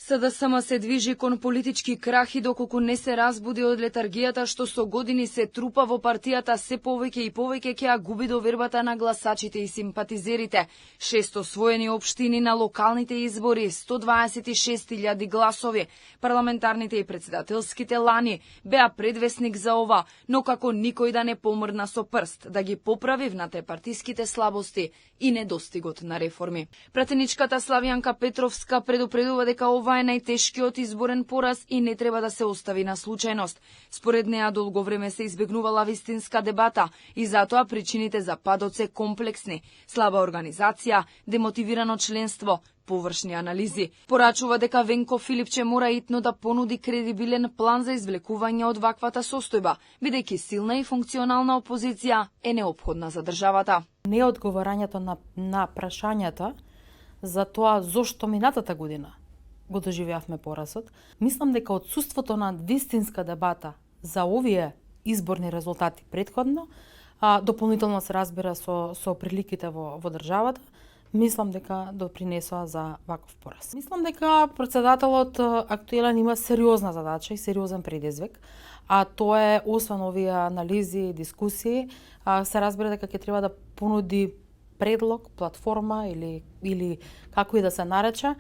СДСМ се движи кон политички крах и доколку не се разбуди од летаргијата што со години се трупа во партијата, се повеќе и повеќе ќе ја губи довербата на гласачите и симпатизерите. 6 освоени општини на локалните избори, 126.000 гласови. Парламентарните и председателските лани беа предвесник за ова, но како никој да не помрна со прст да ги поправи внатрепартиските слабости и недостигот на реформи. Пратеничката Славјанка Петровска предупредува дека ова е најтешкиот изборен пораз и не треба да се остави на случајност. Според неа долго време се избегнувала вистинска дебата и затоа причините за падот се комплексни: слаба организација, демотивирано членство, површни анализи. Порачува дека Венко Филипче мора итно да понуди кредибилен план за извлекување од ваквата состојба, бидејќи силна и функционална опозиција е неопходна за државата. Неодговарањето на прашањата за тоа зошто минатата година го доживеавме поразот, мислам дека отсуството на вистинска дебата за овие изборни резултати претходно, дополнително се разбира со приликите во државата, мислам дека допринесоа за ваков пораз. Мислам дека претседателот актуелен има сериозна задача и сериозен предизвик, а тоа е, освен овие анализи и дискусии, се разбира дека ќе треба да понуди предлог, платформа или како и да се нарече,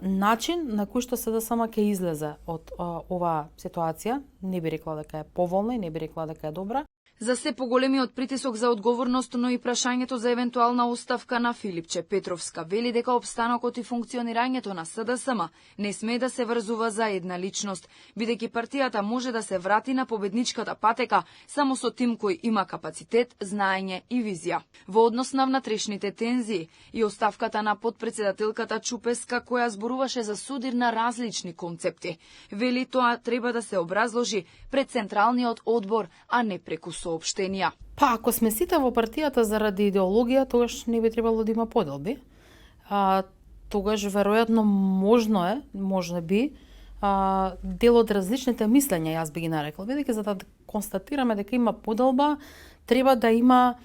начин на кој што СДСМ ќе излезе од оваа ситуација. Не би рекла дека е поволна и не би рекла дека е добра. За се поголемиот притисок за одговорност, но и прашањето за евентуална оставка на Филипче Петровска вели дека обстанокот и функционирањето на СДСМ не смее да се врзува за една личност, бидејќи партијата може да се врати на победничката патека само со тим кој има капацитет, знаење и визија. Во однос на внатрешните тензии и оставката на подпредседателката Чупеска, која зборуваше за судир на различни концепти, вели тоа треба да се образложи пред Централниот одбор, а не преку соопштенија. Ако сме сите во партијата заради идеологија, тогаш не би требало да има поделби. Тогаш веројатно може би, дел од различните мислења, јас би ги нарекла, бидејќи за да констатираме дека има поделба, треба да има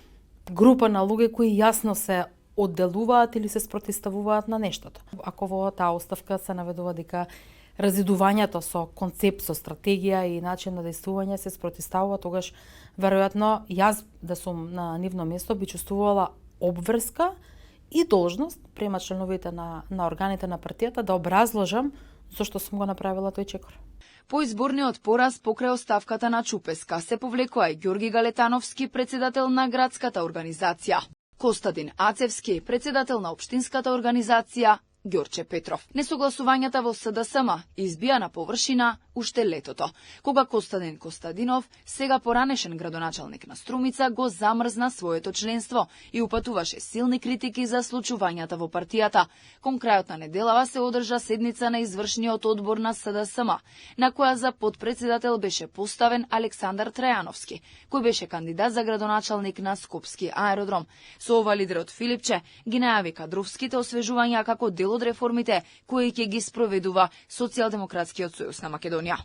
група на луѓе кои јасно се одделуваат или се спротивставуваат на нештото. Ако во таа оставка се наведува дека разидувањето со концепт, со стратегија и начин на действување се спротивставува, тогаш веројатно јас да сум на нивно место би чувствувала обврска и должност према членовите на органите на партијата да образложам зошто сум го направила тој чекор. По изборниот пораз покрај оставката на Чупеска се повлекоа и Ѓорги Галетановски, председател на градската организација, Костадин Ацевски, председател на општинската организација, Ѓорче Петров. Несогласувањата во СДСМ избија на површина уште летото, кога Костадин Костадинов, сега поранешен градоначалник на Струмица, го замрзна своето членство и упатуваше силни критики за случувањата во партијата. Кон крајот на неделава се одржа седница на извршниот одбор на СДСМ, на која за подпредседател беше поставен Александар Трајановски, кој беше кандидат за градоначалник на Скопски аеродром. Со ова лидерот Филипче ги најави кадровските освежувања како дел од реформите кои ќе ги спроведува Социјалдемократскиот сојуз на Македонија.